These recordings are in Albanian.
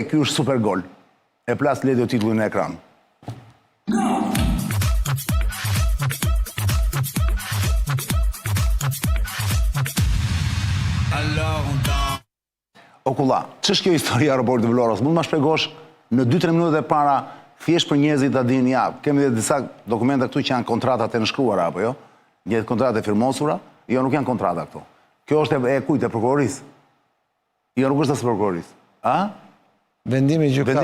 Ky është super gol. E plas Ledi o titullin në ekran. Okulla, ç'është kjo historia e aeroportit të Vlorës? Mund ma shpjegosh në 2-3 minutat e para, thjesht për njerëzit ta dinë, ja, kemi edhe disa dokumenta këtu që janë kontratat e nënshkruara apo jo? Një kontratat e firmosura, jo nuk janë kontrata këtu. Kjo është e kujt, e prokurorisë? Jo nuk është as prokurorisë. A? Vendimi i gjykatës.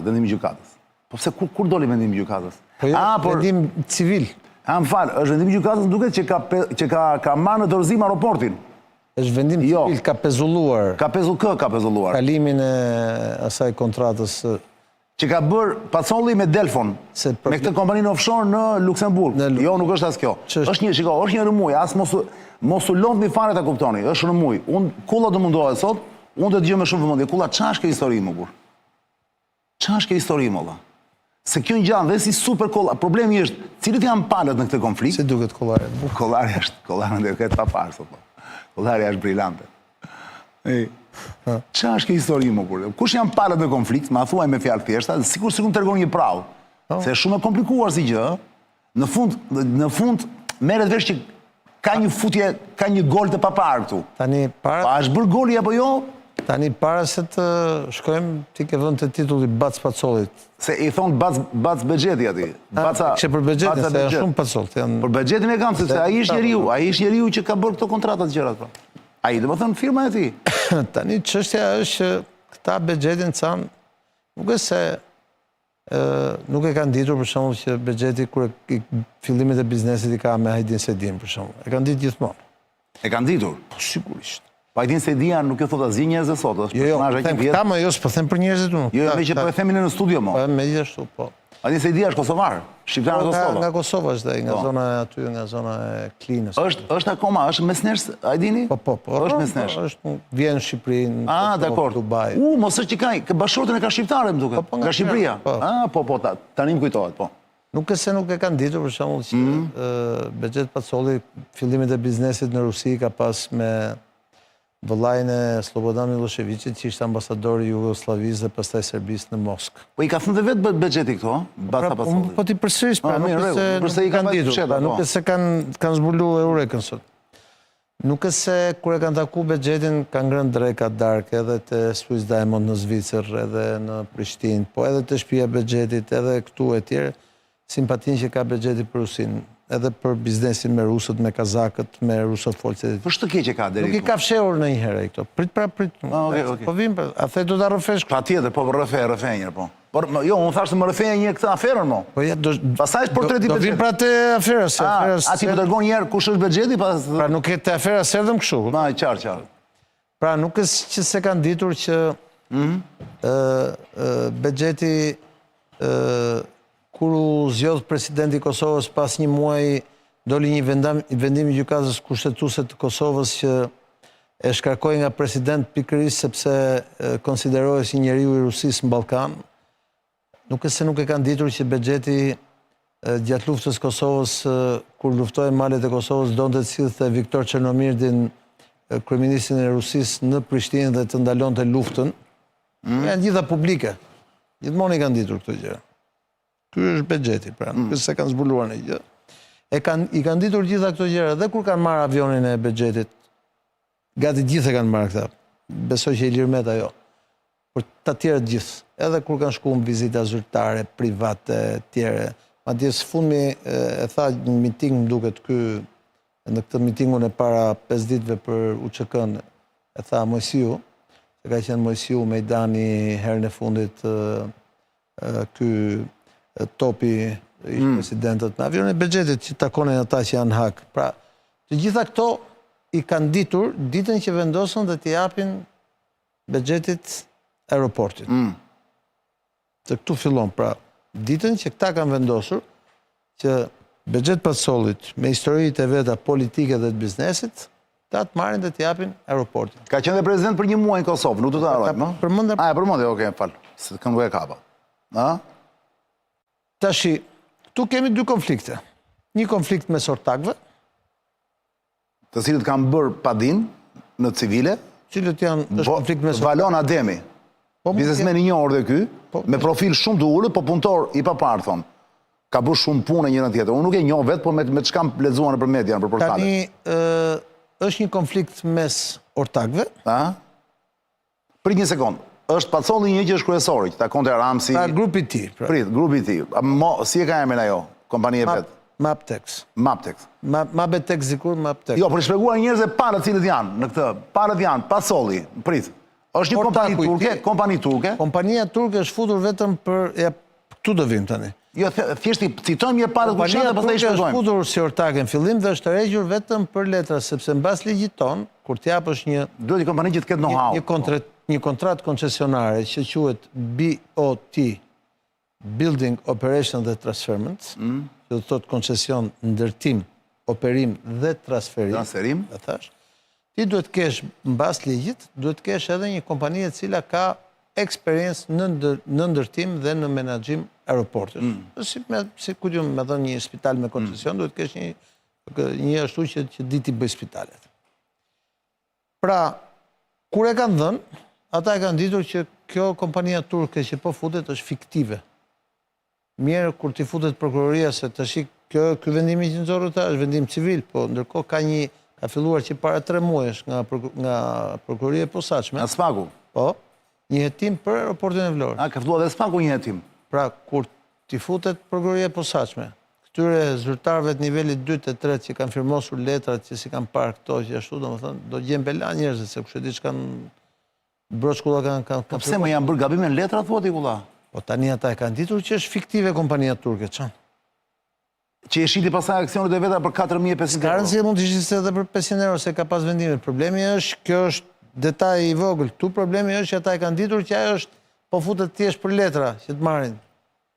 Vendimi i gjykatës. Po pse kur doli vendimi i gjykatës? Vendim civil. Më fal, është vendimi i gjykatës, duket që ka marrë në dorëzim aeroportin. Është vendim civil, ka pezulluar. Ka pezulluar. Kalimin e asaj kontratës. Që ka bërë pacolli me Delfon, me këtë kompaninë offshore në Luksemburg. Jo, nuk është as kjo. Është një rëmuj, as mos u lëndni fare ta kuptoni, është rëmuj. Kulla do mundohet sot, unë do të dëgjoj me shumë vëmendje. Kulla, ç'është kjo histori më kur? Ç'është kjo histori më valla? Se kjo ngjan dhe si super kolla. Problemi është, cilët janë palët në këtë konflikt? Si duket kollari? Kollari është këtë pa parë sot. Kollari është brillante. Qa është kjo histori më kur? Kush janë palët në konflikt, ma thuaj me fjalë thjeshta, sikur të tregon një prallë. Se është shumë e komplikuar si gjë. Në fund merret vesh që ka një futje, ka një gol të paparë këtu. Pa është bërë goli apo jo? Tani para se të shkojmë, ti ke vënë të titulli Bac Pacollit. Se i thonë Bac Bexheti ati. Që për Bexhetin, se janë shumë Pacoll. Për Bexhetin e kam, sepse ai është njeriu që ka bërë këto kontratat gjërat. Ai do të thonë firma e tij. Tani çështja është që këta Bexhetin thanë, nuk është se nuk e kanë ditur për shembull që Bexheti kur fillimet e biznesit i ka me Hajdin Sedin për shembull. E kanë ditur gjithmonë. E kanë ditur? Po sigurisht. Pa Hajdin Sedia nuk e thot asgjë njerëzve sot, është personazh i vjetër. Këta më jo, s'po them për njerëzit unë. Jo, me që po e themin në studio më. Po me gjithashtu, po. Hajdin Sedia është kosovar, shqiptar në Kosovë. Nga Kosova është, nga zona e aty, nga zona e Klinës. Është akoma, është mesnerës Hajdini? Po. Është mesnerës. Është vjen në Shqipëri, në dakor. Dubai. Mos është që ka bashkëshortën e ka shqiptare, më duket. Nga Shqipëria. Po, tani më kujtohet, po. Nuk e se nuk e kanë ditur, për shembull, që Bexhet Pacolli fillimet e biznesit në Rusi ka pas me vëllain e Slobodan Miloševićit, që ishte ambasadori Jugosllavisë dhe pastaj Serbisë në Moskë. Po i ka thënë dhe vetë Bexheti këto, Baca Pacolli? Po ti përsëris, nuk e se kanë ditur, nuk e se kanë zbulu Eurekën sot. Nuk e se kur e kanë taku Bexhetin, kanë ngrënë dreka darkë edhe të Swiss Diamond në Zvicër, edhe në Prishtinë, po edhe të shtëpia Bexhetit, edhe këtu e tjerë, simpatin që ka Bexheti për Rusinë, edhe për biznesin me rusët, me kazakët, me rusofolcet. Për shtë keqe ka deri këtu? Nuk i ka fshehur në një herë i këto. Prit. Po vim, a the do ta rrëfesh? Pa tjetër, po rrëfe njërë, po. Jo, unë thashtë më rrëfeja një këtë aferën, mo. Pasaj është portreti Bexheti. Do vim pra të aferës. A ti po dërgon njerë kush është Bexheti? Pra nuk e të aferë serdëm këshu. Qarë. Pra nuk e që se kanë ditur që Bexheti kur u zgjodh presidenti i Kosovës pas një muaji doli një vendim i gjykatës kushtetuese të Kosovës që e shkarkoi nga president pikërisht sepse konsiderohej si njeriu i Rusisë në Ballkan. Nuk e kanë ditur që Bexheti gjatë luftës së Kosovës kur luftoi malet e Kosovës donte të sillte Viktor Çernomirdin, kryeministin e Rusisë në Prishtinë dhe të ndalonte luftën. Janë gjitha publike. Gjithmonë i kanë ditur këto gjëra. Ky është Bexheti, pra, nuk se kanë zbuluar në gjë. I kanë ditur gjitha këto gjëra, dhe kur kanë marrë avionin e Bexhetit, gati gjithë e kanë marrë këta. Besoj që Ilir Meta jo. Por të tjerët gjithë. Edhe kur kanë shku në vizita zyrtare, private, tjere. Madje së fundmi e tha një miting më duket ky, në këtë mitingun e para 5 ditëve për UÇK-n, e tha Mojsiu, se ka qenë Mojsiu Mejdani herën e fundit ky topi i presidentët në avionin e Bexhetit që takonin ata që janë hak. Pra, të gjitha këto i kanë ditur ditën që vendosën dhe t'i japin Bexhetit aeroportit. Se këtu fillon, pra, ditën që këta kanë vendosur që Bexhet Pacollit me historitë e veta politike dhe të biznesit, ta të marrin dhe t'japin aeroportin. Ka qenë dhe prezident për një muaj në Kosovë, nuk du të arrojmë, no? Përmëndë, oke, falë, se këndu e kapa. Tashi, tu kemi 2 konflikte. Një konflikt mes ortakëve, të cilët kanë bërë padin në civile, cilët janë konflikt mes Valon Ademi. Biznesmen i njohur dhe ky, me profil shumë të ulët, po punëtor i papar, thonë. Ka bërë shumë punë njëra tjetër. Unë nuk e njoh vetë, po me çka më lexuan nëpër media, nëpër portale. Tani është një konflikt mes ortakëve. Prit një sekond. Është Pacolli një që është kryesori, ta Konte Ramsi. Pra grupi i tij. Prit, grupi i tij. Si e ka emrin ajo? Kompania e vet. Maptex. Maptex. Mabetex zikur, Maptex. Jo, për të shpjeguar njerëzve parë cilët janë në këtë. Parët janë Pacolli, prit. Është një kompani turke. Kompania turke është futur vetëm për këtu do vim tani. Jo, thjesht i citojmë një parët kushtet dhe pastaj shpjegojmë. Kompania turke është futur si ortak në fillim dhe është tërhequr vetëm për letra, sepse mbas ligjit ton, kur t'japësh një duhet një kompani që të ketë know-how. Një kontratë koncesionare që quhet BOT, Building Operation dhe Transferment, që do të thotë koncesion, ndërtim, operim dhe transferim, ti duhet kesh mbas ligjit, duhet kesh edhe një kompani e cila ka eksperiencë në ndërtim dhe në menaxhim aeroportit. Si ku diun, me dhënë një spital me koncesion, duhet kesh një ashtu që di ti bëj spitalet. Pra, kur e kanë dhënë, ata e kanë ditur që kjo kompania turke që po futet është fiktive. Mirë, kur ti futet prokuroria, se të shik, kjo vendimi që nëzorë ta është vendim civil, po ndërkohë ka filluar që para 3 muajsh nga prokuroria e posaçme. Nga Spaku? Po, një hetim për aeroportin e Vlorës. Ka filluar dhe Spaku një hetim? Pra, kur ti futet prokuroria e posaçme, këtyre zyrtarëve të nivelit 2 e 3 që kanë firmosur letrat që si kanë parë këto që ashtu, domethënë, do gjen bela njerëzit, se kush e di ç'kan broçkulla kanë. Po pse më janë bërë gabime në letra thua ti kulla? Po tani ata e kanë ditur që është fiktive kompania turke, çan. Që e shiti pasaj aksionet e vetra për 4.500 euro. Karën si mund të shiti edhe për 500 euro, se ka pas vendime. Problemi është, kjo është detaj i vogël. Tu problemi është që ata e kanë ditur që ajo është po futet thjesht për letra që të marrin.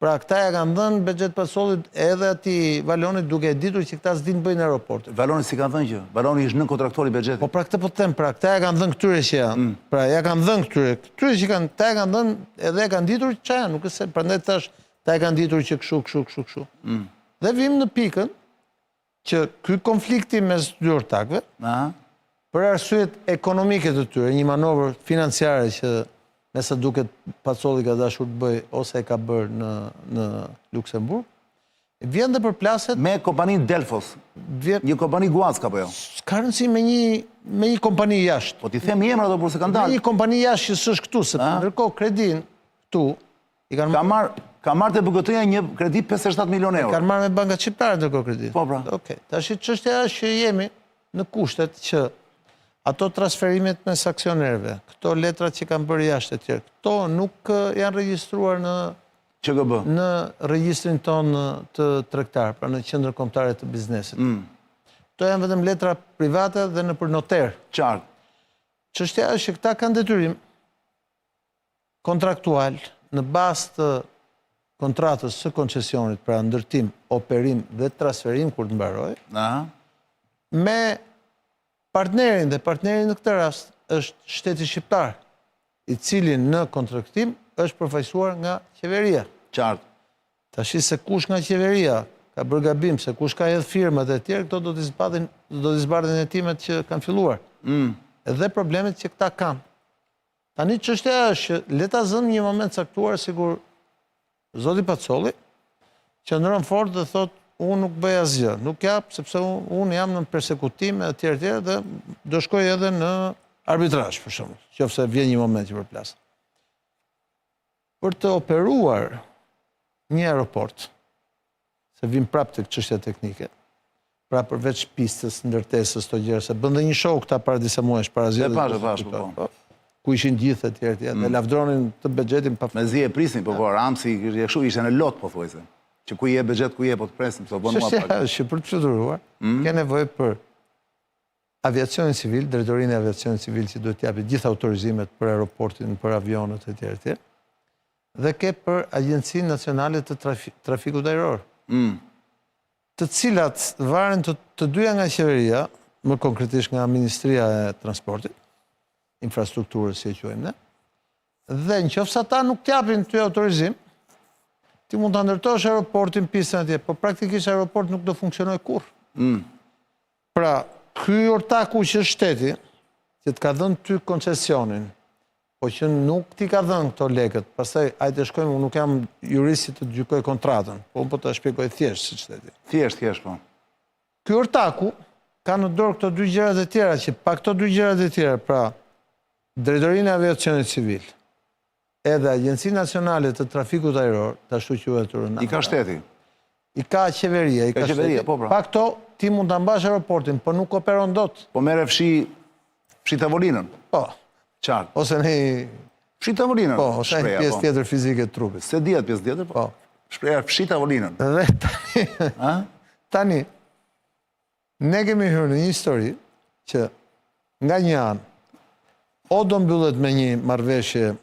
Pra, këta ja kanë dhënë Bexhet Pacollit edhe ati Valonit duke e ditur që këta s'din bëjnë aeroportin. Valonit si kanë dhënë që? Valonit ishtë nën kontraktori Bexhetit. Po pra këtë po të them, pra, këta ja kanë dhënë këtyre që janë. Pra, ja kanë dhënë këtyre që kanë, ta ja kanë dhënë edhe e kanë ditur që janë, nuk e se, prandaj tash, ta ja kanë ditur që kështu. Dhe vim në pikën që ky konflikti mes dy ortakëve, për arsyet ekonomike të tyre, një manovër financiare që me sa duket Pacolli ka dashur të bëj ose e ka bërë në Luksemburg, vjen dhe përplaset me kompaninë Delfos, një kompani guack apo jo? Ka rëndësi me një kompani jashtë. Po ti themi emra do përse kanë dalë. Me një kompani jashtë që s'është këtu, se ndërkohë kredin këtu i kanë ka marrë te BKT-ja një kredi 57 milion euro. Kanë marrë me bankat shqiptare ndërkohë kredit. Po pra. Okej. Tash çështja është që jemi në kushtet që ato transferimet mes aksionerëve, këto letrat që kanë bërë jashtë e tjerë, këto nuk janë regjistruar në ÇGB, në regjistrin tonë të tregtar, pra në qendrën kombëtare të biznesit. Këto janë vetëm letra private dhe nëpër noter. Qartë. Çështja është që këta kanë detyrim kontraktual në bazë të kontratës së koncesionit, pra ndërtim, operim dhe transferim kur të mbarojë, me partnerin, dhe partnerin në këtë rast është shteti shqiptar, i cili në kontraktim është përfaqësuar nga qeveria. Qartë. Tashi se kush nga qeveria ka bërë gabim, se kush ka hedhë firmat e tjerë, këto do t'i zbardhin hetimet që kanë filluar. Edhe problemet që këta kanë. Tani çështja është që le ta zënë një moment caktuar, sigur zoti Pacolli, qëndron fort dhe thotë unë nuk bëj asgjë, nuk jap, sepse unë jam në persekutim e tjerë dhe do shkoj edhe në arbitrazh, për shembull, qofse vjen një moment që përplas. Për të operuar një aeroport, se vim prapë tek çështja teknike, pra përveç pistës, ndërtesës, të gjëra, se bën dhe një show këta para disa muajsh, para zgjedhjeve. Ku ishin gjithë e tjerë, dhe lavdronin të Bexhetin pa. Mezi e prisnin, po Ramsi ishte në lot pothuajse. Që ku je Bexhet, ku je po të presim, se bënë mua pak. Çështja është që për të fluturuar, ke nevojë për aviacionin civil, drejtorinë e aviacionit civil që duhet t'japi gjithë autorizimet për aeroportin, për avionët e tjerë, dhe ke për Agjencinë Nacionale të Trafikut Ajror, të cilat varen të dyja nga qeveria, më konkretisht nga Ministria e Transportit, infrastrukturës si e quajmë ne, dhe nëse ata nuk t'japin ty autorizim, ti mund të ndërtosh aeroportin, pistën atje, po praktikisht aeroport nuk do funksionoj kurrë. Pra, ky ortaku që është shteti, që të ka dhënë ty koncesionin, po që nuk ti ka dhënë këto lekët, pastaj hajde shkojmë, unë nuk jam juristi të gjykoj kontratën, po unë po të shpjegoj thjesht, siç theti. Thjesht, po. Ky ortaku ka në dorë këto dy gjërat e tjera, që pa këto dy gjërat e tjera, pra Drejtorinë e Aviacionit Civil, edhe Agjencinë Nacionale të Trafikut Ajror, të ashtu quhetur. I ka shteti. I ka qeveria, i ka shteti. Pa këto, ti mund të ambash aeroportin, po nuk operon dot. Po mere fshi tavolinën. Po. Qartë. Ose ne... Fshi tavolinën. Po, ose një pjesë tjetër fizike të trupit. Se dhjetë pjesë tjetër, po. Shpreja fshi tavolinën. Dhe tani, ne kemi hyrë në një histori që nga një anë, o do mbyllet me një marrëveshje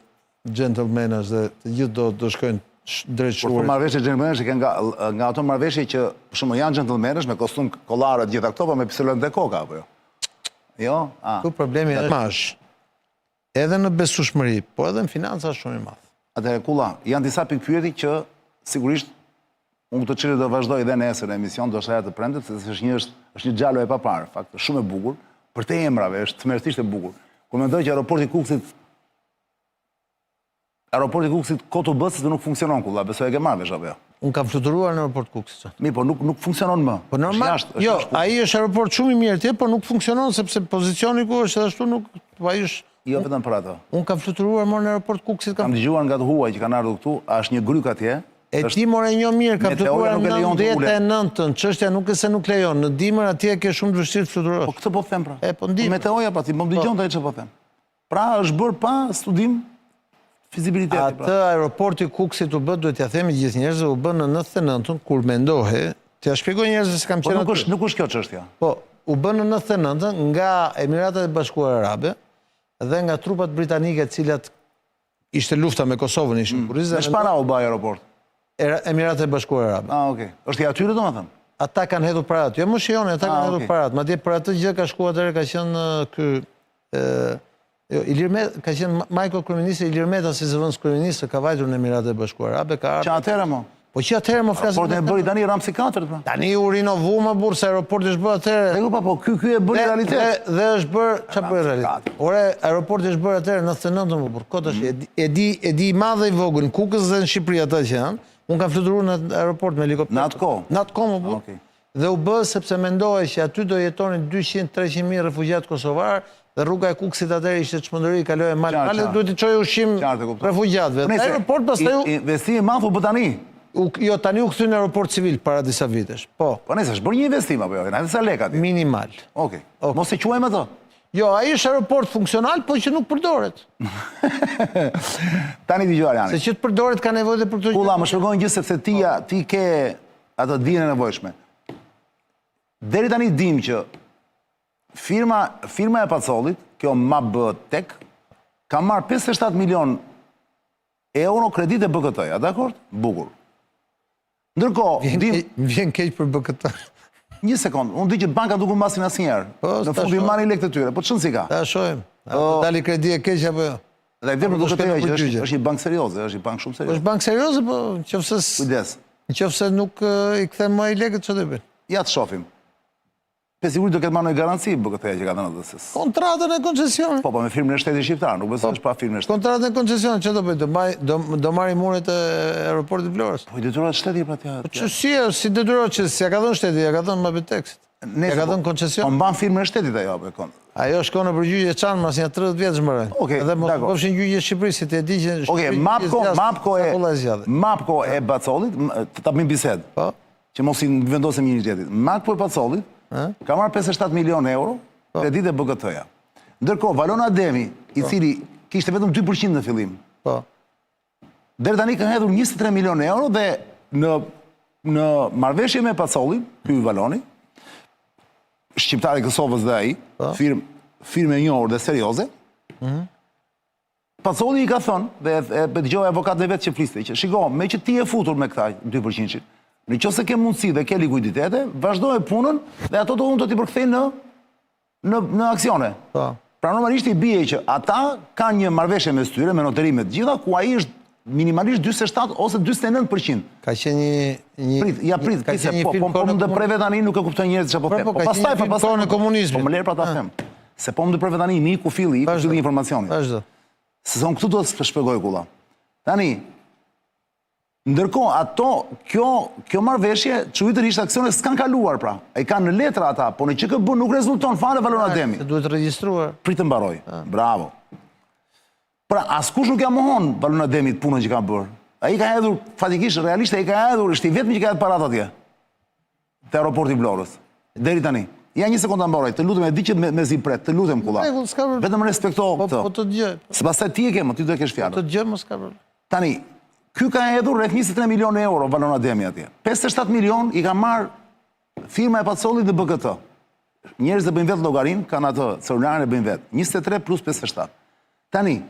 gentlemenash dhe të gjithë do shkojnë drejt shruarit. Por marrëveshje gentlemenash nga ato marrëveshje që për shumë janë gentlemenash me kostum kollare gjitha këto, po me pistolet dhe koka, apo jo? Jo? Tu problemi është mash, edhe në besueshmëri, po edhe në financa shumë i madh. Atëherë kulla, janë disa pikpyetje që sigurisht unë të cilët do vazhdoj edhe nesër në emision, do shajat të premtet, se është një xhalo e paparë, fakt, shumë e bukur, për te emrave, është tmerrsisht e bukur. Kur mendoj që aeroporti Kukësit Kotubës nuk funksionon kulla, besoj e ke marrë vesh apo jo? Unë kam fluturuar në aeroport Kukësit. Mi, po nuk funksionon më. Po normal, jo, ai është aeroport shumë i mirë atje, po nuk funksionon sepse pozicioni ku është ashtu nuk, ai është. Jo vetëm për ato. Unë kam fluturuar më në aeroport Kukësit. Kam dëgjuar nga të huaj që kanë ardhur këtu, është një gryk atje. E ti more një mirë, kam fluturuar në 99-ën, çështja nuk e se nuk lejon, në dimër atje ke shumë të vështirë të fluturosh. Po këtë po them pra. Po ndim. Meteoja pra ti, më dëgjonte çfarë po them. Pra është bërë pa studim fizibiliteti. Atë aeroporti Kukësit u bë, duhet t'ja themi gjithë njerëzve, u bë në 99-ën, kur mendohej, t'ja shpjegoj njerëzve se kam qenë aty. Nuk është kjo çështja. Po, u bë në 99-ën nga Emiratet e Bashkuara Arabe dhe nga trupat britanike, të cilat ishte lufta me Kosovën, ishin kurrizë. Me çfarë u bë aeroport? Emiratet e Bashkuara Arabe. Okej. Është i atyre domethënë? Ata kanë hedhur parat. Jo më shihoni, ata kanë hedhur parat. Madje për atë gjë ka shkuar atëherë ka qenë ky Ilir Meta, ka qenë Michael kryeministri Ilir Meta si zëvendës kryeministër ka vajtur në Emiratet e Bashkuara Arabe, ka ardhur. Që atëherë mo? Po që atëherë më flasim. Aeroportin e bëri tani Ramsi 4 pra. Tani u rinovu më burr se aeroporti është bërë atëherë. Po ky e bëri realitet. Dhe është bërë çfarë bëri realitet. Ore, aeroporti është bërë atëherë në 99 më burr. Kot është e di i madh dhe i vogël në Kukës dhe në Shqipëri ata që janë. Unë kam fluturuar në aeroport me helikopter. Në atë kohë? Në atë kohë më burr. Dhe u bë sepse mendohej që aty do jetonin 200-300 mijë refugjat kosovar dhe rruga e Kukësit atëherë ishte çmendëri, kaloje mal, duhet të çojë ushqim refugjatëve. Aeroport pastaj investimi i madh u bë tani. Jo, tani u kthy në aeroport civil para disa vitesh. Po. Po nëse është bërë një investim apo jo, na disa lekë aty. Minimal. Okej. Mos e quajmë ato. Jo, ai është aeroport funksional, po që nuk përdoret. Tani dëgjoj Ariani. Se që të përdoret ka nevojë për këtë gjë. Kulla, më shpjegojnë gjithë sepse ti ke ato dijen e nevojshme. Deri tani dim që firma e Pacollit, kjo MAB Tech, ka marrë 57 milion euro kredit e BKT-ja, dakord? Bukur. Ndërkohë, vjen keq për BKT. Një sekond, unë di që banka nuk u mbasin asnjëherë. Në fund i marrin lekët e tyre, po ç'në si ka? Ta shohim. Dali kredi e keq apo jo? Dhe vjen për BKT-ja që është një bankë serioze, është një bankë shumë serioze. Është bankë serioze, po nëse nuk i kthem më ai lekët ç'do bëj? Ja të shohim. Pe sigurisht do ketë marrë një garanci BKT-ja që ka dhënë atë. Kontratën e koncesionit. Po me firmën e shtetit shqiptar, nuk besoj është pa firmën e shtetit. Kontratën e koncesionit ç'do bëj? Do marrë muret e aeroportit Vlorës. Po i detyrohet shteti për atë. Po si detyrohet që si ja ka dhënë shteti, ja ka dhënë Mabitexit. Ja ka dhënë koncesion. Po mban firmën e shtetit ajo apo? Ajo shkon në përgjigje çan mas janë 30 vjet zmërën. Edhe mos bëfshin gjyqje Shqipërisë, ti e di që Mapko e Pacollit, ta bëjmë bisedë. Po. Që mos i vendosim një tjetrit. Mapko e Pacollit ka marrë 57 milion euro kredit e BKT-ja. Ndërkohë, Valon Ademi, i cili kishte vetëm 2% në fillim, deri tani ka hedhur 23 milion euro dhe në marrëveshje me Pacollin, ky Valoni, shqiptari i Kosovës dhe ai, firmë e njohur dhe serioze, Pacolli i ka thënë, dhe dëgjoj avokatët e vet që fliste, që shiko, me që ti e futur me këta 2%, në qoftë se ke mundësi dhe ke likuiditete, vazhdoje punën dhe ato do t'i përkthejnë në aksione. Pra normalisht i bie që ata kanë një marrëveshje mes tyre me noterimet gjitha ku ai është minimalisht 47 ose 49%. Ka qenë prit, po më dëpreve tani nuk e kuptoj njerëzit çfarë po them. Po pastaj po në komunizmin. Po më lër pra ta them. Se po më dëpreve tani një kufilli informacioni. Vazhdo. Sezon këtu do të shpjegoj kulla. Tani, ndërkohë ato, kjo marrëveshje çuditërisht aksionet s'kan kaluar pra. Ai kanë në letra ata, po në QKB nuk rezulton fare valori ademi. Se duhet regjistruar. Pritë mbaroj. Bravo. Pra, askush nuk ja mohon valori ademit punën që ka bërë. Ai ka hedhur fatikisht realisht ai ka hedhur, është i vetmi që ka hedhur parat atje. Te aeroporti Vlorës. Deri tani. Ja një sekondë mbaroj, të lutem, e di që me zi pret, të lutem kulla. Vetëm respekto këtë. Po të dëgjoj. Se pastaj ti e ke, ti do e kesh fjalën. Po të dëgjoj, mos ka problem. Tani, ky ka hedhur rreth 23 milionë euro valori ademi atje. 57 milion i ka marr firma e Pacollit dhe BKT. Njerëz që bëjnë vetë llogarin, kanë atë celularin e bëjnë vetë. 23 plus 57. Tani,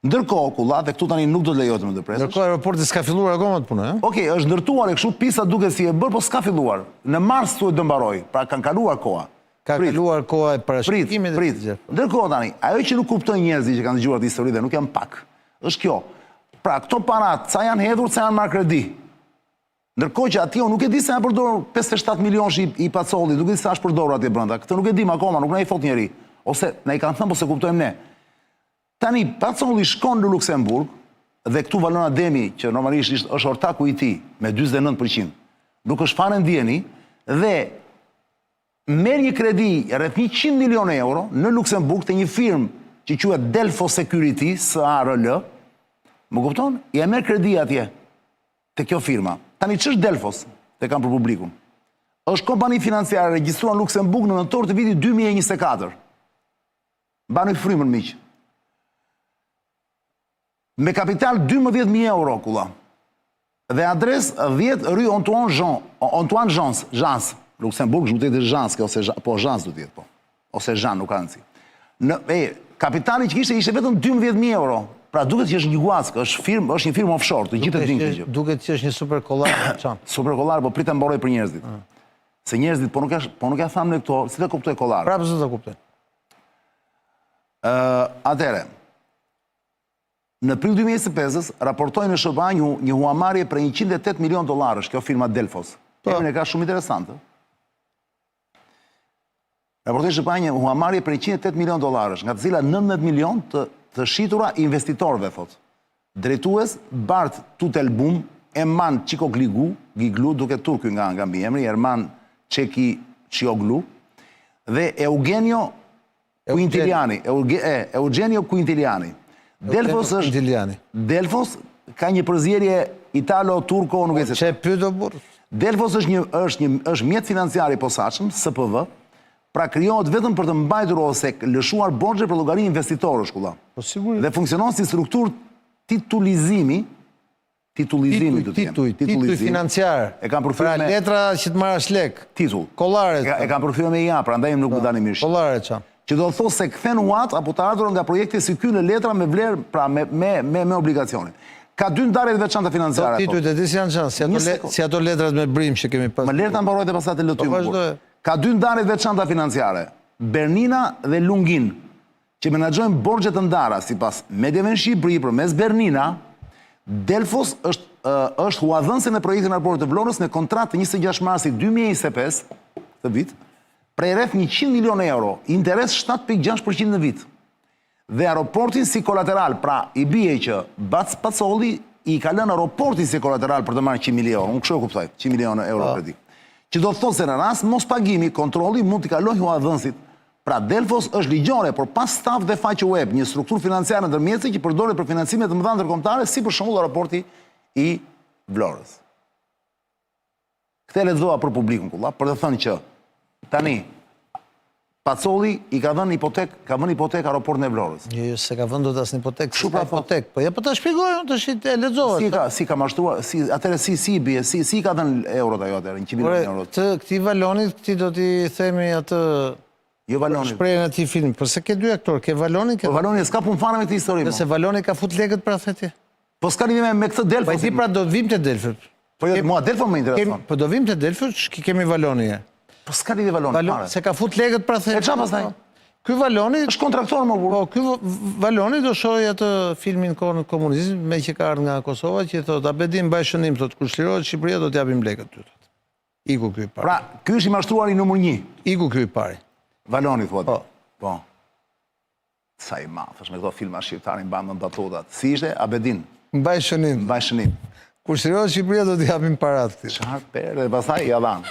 ndërkohë kulla, dhe këtu tani nuk do të lejohet më ndërpres. Ndërkohë aeroporti s'ka filluar akoma të punë, Okej, është ndërtuar e kështu pista duket si e bërë, po s'ka filluar. Në mars thuhet do mbaroj, pra kanë kaluar koha. Ka kaluar koha e parashikimit. Prit. Ndërkohë tani, ajo që nuk kuptojnë njerëzit që kanë dëgjuar atë histori dhe nuk janë pak, është kjo. Pra këto parat, ca janë hedhur, ca janë marrë kredi. Ndërkohë që atje nuk e di se janë përdorur 57 milionë i Pacollit, nuk e di se është përdorur atje brenda. Këtë nuk e dim akoma, nuk na i thot njeri. Ose na i kanë thënë, po se kuptojmë ne. Tani, Pacolli shkon në Luksemburg, dhe këtu valori ademi, që normalisht është ortaku i tij, me 49%, nuk është fare ndjeni, dhe merr një kredi rreth 100 milionë euro në Luksemburg të një firmë që quhet Delfo Security, SARL, më kupton? I e merr kredi atje te kjo firma. Tani ç'është Delfos? Te kam për publikun. Është kompani financiare regjistruar në Luksemburg në nëntor të vitit 2024. Mbani frymën miq. Me kapital 12.000 euro kulla. Dhe adres 10 rue Antoine Jans, Luksemburg, nuk të jetë Jans, po Jans du të jetë, po. Ose Jean, nuk ka nësi. Kapitali që ishte vetëm 12.000 euro. Pra duket që është një guack, është një firmë offshore, të gjithë të dinë këtë gjë. Duket që është një super kollar. Super kollar, po pritë mbaroj për njerëzit. Se njerëzit, po nuk ja thamë në këto, si të kuptoj kollar. Prapë se të kuptoj. Atere, në prill 2025 raportojnë në SBA një huamarrje për 108 milion dollarësh, kjo firma Delfos. Emrin e ka shumë interesantë. Raportojnë në SBA një huamarrje për 108 milion dollarësh, nga të cilat 19 milion të shitura investitorëve, thot. Drejtues Bart Tutelbum, Eman Çikoglu, duke turku nga mbi emri, Erman Çekiçioglu, dhe Eugenio Quintiliani. Delfos ka një përzierje italo-turko, nuk e se që. Pyet o burr. Delfos është mjet financiar i posaçëm, SPV, pra krijohet vetëm për të mbajtur ose lëshuar borxhe për llogari investitorësh kulla. Po sigurisht. Dhe funksionon si strukturë titullizimi do të them. Titull financiar. E kanë përfyer me letra që të marrësh lek. Titull. Kollaret. E kanë përfyer me IA, prandaj nuk më dani mirë. Kollaret ça. Që do të thosë se kthen huat apo të ardhur nga projekti si ky në letra me vlerë, pra me obligacione. Ka dy ndarje të veçanta financiare. Titujt e di si janë çan, si ato letrat me brim që kemi pas. Më letrat mbarojnë pastaj të lëtyr. Ka dy ndarje të veçanta financiare. Bernina dhe Lungin, që menaxhojnë borxhe të ndara sipas mediave në Shqipëri përmes Bernina. Delfos është huadhënëse në projektin e aeroportit të Vlorës në kontratë të 26 marsit 2025, këtë vit, prej rreth 100 milionë euro, interes 7.6% në vit. Dhe aeroportin si kolateral, pra i bie që Pacolli i ka lënë aeroportin si kolateral për të marrë 100 milionë euro, unë kështu e kuptoj, 100 milionë euro kredi. Që do të thotë se në rast mos pagimi, kontrolli mund t'i kalojë huadhënësit. Pra Delfos është ligjore, por pas staf dhe faqe web, një strukturë financiare ndërmjetëse që përdoret për financime të mëdha ndërkombëtare, si për shembull aeroporti i Vlorës. Këtë e lexova për publikun kulla, për të thënë që tani Pacolli i ka vënë hipotek aeroportin e Vlorës. Jo, se ka vënë dot as hipotek, hipotek. Po ja po ta shpjegoj unë tash e lexova. Si ka mashtruar, atëherë si bie, si ka dhënë eurot ajo atëherë, 100 milionë euro. Të këtij Valonit, këtij do t'i themi atë. Jo Valoni. Shprehjen e atij film, përse ke dy aktor, ke Valonin, ke. Po Valoni s'ka punë fare me këtë histori. Se Valoni ka fut lekët pra theti. Po s'ka lidhje me këtë Delfos. Po ti pra do vim te Delfos. Po jo, mua Delfos më intereson. Po do vim te Delfos, kemi Valonin. Po s'ka lidhje Valoni fare. Se ka fut lekët pra theti. E çfarë pastaj? Ky Valoni është kontraktor më burr. Po ky Valoni do shohë atë filmin kohën e komunizmit me që ka ardhur nga Kosova, që thotë a bedim mbaj shënim, thotë kur shlirohet Shqipëria do t'japim lekët ty. Iku ky i pari. Pra, ky është i mashtruari numër 1. Iku ky i pari. Valoni thuat. Po. Sa i madh, është me këto filma shqiptarin bandën batutat. Si ishte? Abedin. Mbaj shënim. Mbaj shënim. Kur shërohet Shqipëria do t'i japim parat këti. Qarë perë dhe pasaj i adhan.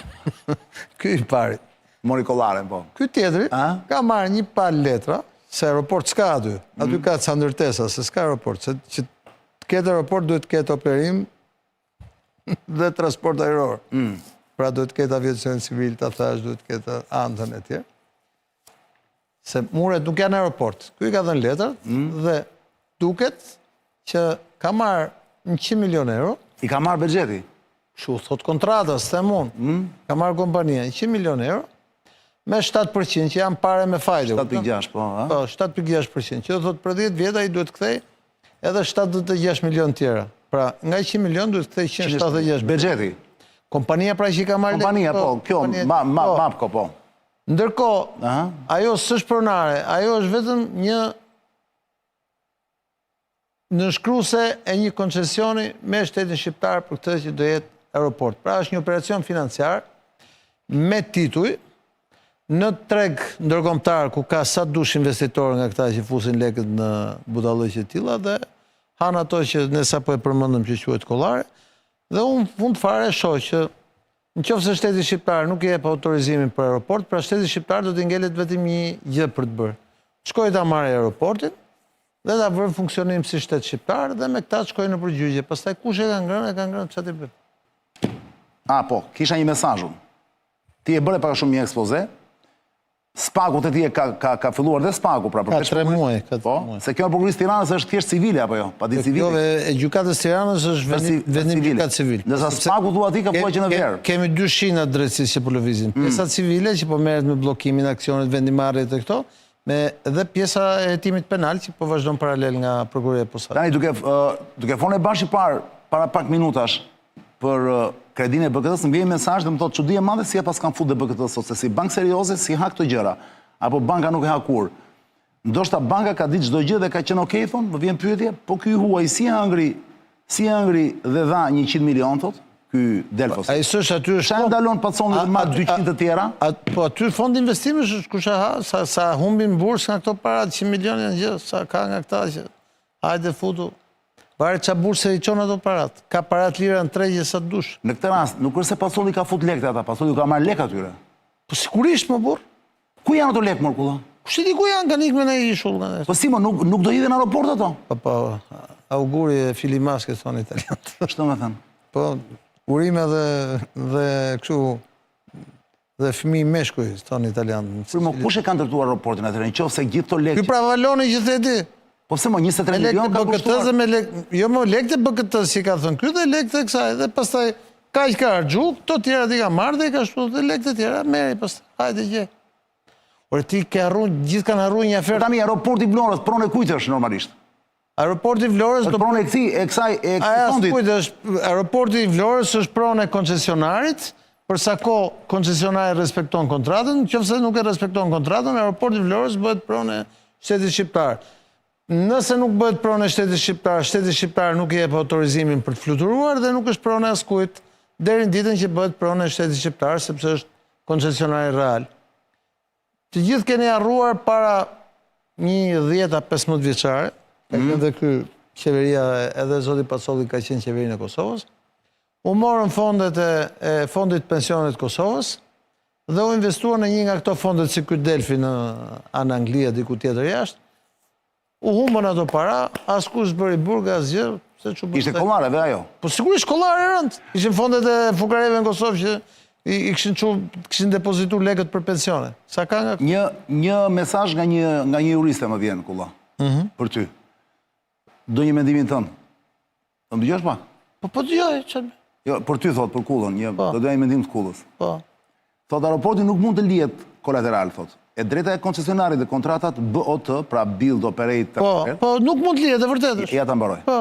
Ky i pari. Mori kollaren, po. Ky tjetëri ka marrë një palë letra, se aeroport s'ka aty. Aty ka ca ndërtesa, se s'ka aeroport. Se që të ketë aeroport duhet të ketë operim dhe transport aeror. Pra duhet të ketë aviacion civil, të thash, duhet të ketë antën e tjerë. Se muret nuk janë aeroport. Ky ka dhënë letrat dhe duket që ka marrë 100 milion euro. I ka marrë bëgjeti? Shu, thot kontrata, së them unë. Ka marrë kompania 100 milion euro me 7% që janë pare me fajde. 7.6, po. Po, 7.6%. Që do thot për 10 vjeta i duhet kthej edhe 76 milion tjera. Pra, nga 100 milion duhet kthej 176. Bëgjeti? Kompania pra që i ka marrë... Kompania, po, kjo, MAPCO, po. Ndërko, ajo s'është pronare, ajo është vetëm një nënshkruese e një koncesioni me shtetin shqiptar për këtë që do jetë aeroport. Pra është një operacion financiar me tituj në treg ndërkombëtar ku ka sa dush investitorë nga këta që fusin lekët në budallëqe të tilla dhe han ato që ne sapo e përmendëm që quhet kollare dhe unë fund fare shoh që nëse shteti shqiptar nuk i jep autorizimin për aeroport, pra shteti shqiptar do të ngelet vetëm një gjë për të bërë. Shkoj ta marrë aeroportin dhe ta vërë funksionim si shtet shqiptar dhe me këta të shkoj në përgjigje. Pastaj kush e ka ngrënë çfarë të bëj. Po, kisha një mesazh. Ti e bëre pak shumë një ekspoze. Spaku të ti ka filluar dhe spaku, pra ka 3 muaj. Se kjo prokurisë Tiranës është thjesht civile, apo jo? Pa di civile. Kjo e gjykatës Tiranës është vendim gjykatë civil. Ndërsa spaku thua ti ka po që në verë. Kemi 2 shina drejtësisë që po lëvizin. Pjesa civile që po merret me bllokimin, aksionet, vendimarrjet e këto, dhe pjesa e hetimit penal që po vazhdon paralel nga prokuria e posaçërisë. Tani duke fonë bashkë para pak minutash për kredinë e BKT-s, më vjen mesazh dhe më thotë çudi e madhe si e pas kanë futur BKT sot, se si bankë serioze si ha këto gjëra, apo banka nuk e ha kur. Ndoshta banka ka ditë çdo gjë dhe ka qenë okay thon, më vjen pyetje, po ky huaj si e hëngri dhe dha 100 milion thot, ky Delfos. Ai s'është aty është. Sa ndalon patsoni dhe ma 200 të tjera? Po aty fond investimesh është kush e ha, sa humbin bursë nga këto para 100 milion janë gjë, sa ka nga këta që hajde futu. Varet çfarë burse i çon ato parat. Ka parat lira në tregje sa dush. Në këtë rast, nuk është se pasolli ka fut lekët ata, pasolli ka marrë lek atyre. Po sigurisht më burr. Ku janë ato lekë morkulla? Kush e di ku janë, kanë ikme në ishull. Po si nuk do hidhen në aeroport ato? Po, auguri e filimaske thonë italianët. Ç'do të thënë? Po, urime dhe kështu dhe fëmijë meshkuj thonë italianët. Po kush e ka ndërtuar aeroportin atëherë, nëse gjithë to lekë? Ky pra valoni që theti. Po pse më 23 milion ka kushtuar? Jo më lekët e BKT-s si ka thënë ky dhe lekët e kësaj dhe pastaj kaq ka harxhu, këto tjera ti ka marrë dhe ka shtuar dhe lekët e tjera merri pastaj. Hajde gjë. Por ti ke harruar, gjithë kanë harruar një aferë. Tani aeroporti i Vlorës pronë kujt është normalisht? Aeroporti i Vlorës do pronë kësaj fondit. Aeroporti i Vlorës është pronë koncesionarit. Për sa kohë koncesionari respekton kontratën, nëse nuk e respekton kontratën, aeroporti i Vlorës bëhet pronë shtetit shqiptar. Nëse nuk bëhet pronë e shtetit shqiptar nuk i jep autorizimin për të fluturuar dhe nuk është pronë askujt deri në ditën që bëhet pronë e shtetit shqiptar, sepse është koncesionari real. Të gjithë keni harruar para një 10-15 vjeçare, edhe ky qeveria, edhe zoti Pacolli ka qenë qeverinë e Kosovës, u morën fondet e fondit pensionet Kosovës dhe u investuan në një nga këto fondet si ky Delfi në anë Anglia diku tjetër jashtë. U humbën ato para, askush bëri burg asgjë, se çu bë. Ishte kollare dhe ajo. Po sigurisht kollare rënd. Ishin fondet e fukareve në Kosovë që kishin depozituar lekët për pensione. Sa ka nga një mesazh nga një juriste më vjen kulla. Për ty. Do një mendimin tënd. Do më dëgjosh pak? Po dëgjoj, çfarë? Jo, për ty thot, për kullën, do doja një mendim të kullës. Po. Thot aeroporti nuk mund të lihet kolateral, thot. E drejta e koncesionarit dhe kontratat BOT, pra Build Operate. Po, nuk mund të lihet, e vërtet është. Ja ta mbaroj. Po.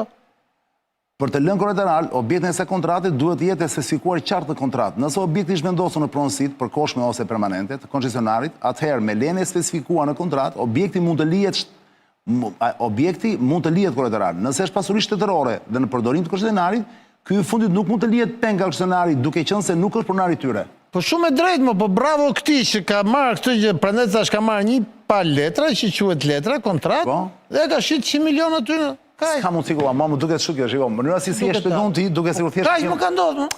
Për të lënë kolateral, objektin e së kontratit duhet të jetë spesifikuar qartë në kontratë. Nëse objekti është vendosur në pronësit, përkohshme ose permanente, të koncesionarit, atëherë me lejen e spesifikuar në kontratë, objekti mund të lihet kolateral. Nëse është pasuri shtetërore dhe në përdorim të koncesionarit, ky fundit nuk mund të lihet peng nga koncesionari, duke qenë se nuk është pronari i tyre. Po shumë e drejtë më, po bravo këtij që ka marrë këtë gjë, prandaj thash ka marrë një pa letra, që quhet letra, kontrat, dhe ka shit 100 milion aty në. Ka mund sigur, ma më duket shumë kjo, shiko, mënyra si e shpjegon ti, duket sikur thjesht. Kaq më ka ndodhur.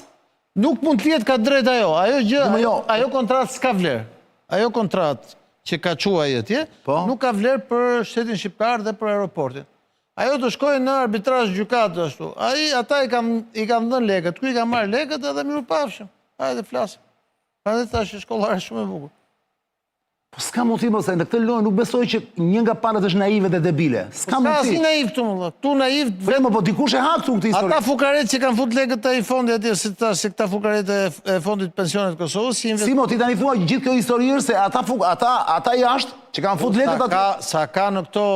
Nuk mund të jetë ka drejt ajo. Ajo kontratë s'ka vlerë. Ajo kontratë që ka qua atje, nuk ka vlerë për shtetin shqiptar dhe për aeroportin. Ajo të shkojnë në arbitrazh gjykatë ashtu. Ata i kam dhënë lekët, ku i kam marrë lekët edhe miru pafshëm. Hajde flasim. Pra dhe tash shkollare shumë e bukur. Po s'ka mundësi më se në këtë lojë nuk besoj që një nga palët është naive dhe debile. S'ka mundësi. S'ka si naiv këtu më dhe. Tu naiv... Vremë, po dikush e hak këtu këtë histori. Ata fukaret që kanë fut lekët të i fondi atje, si këta fukaret e fondit pensionet Kosovës, si investim... Simo, ti tani thua gjithë kjo historirë se ata jashtë që kanë fut lekët atje... Sa ka në këto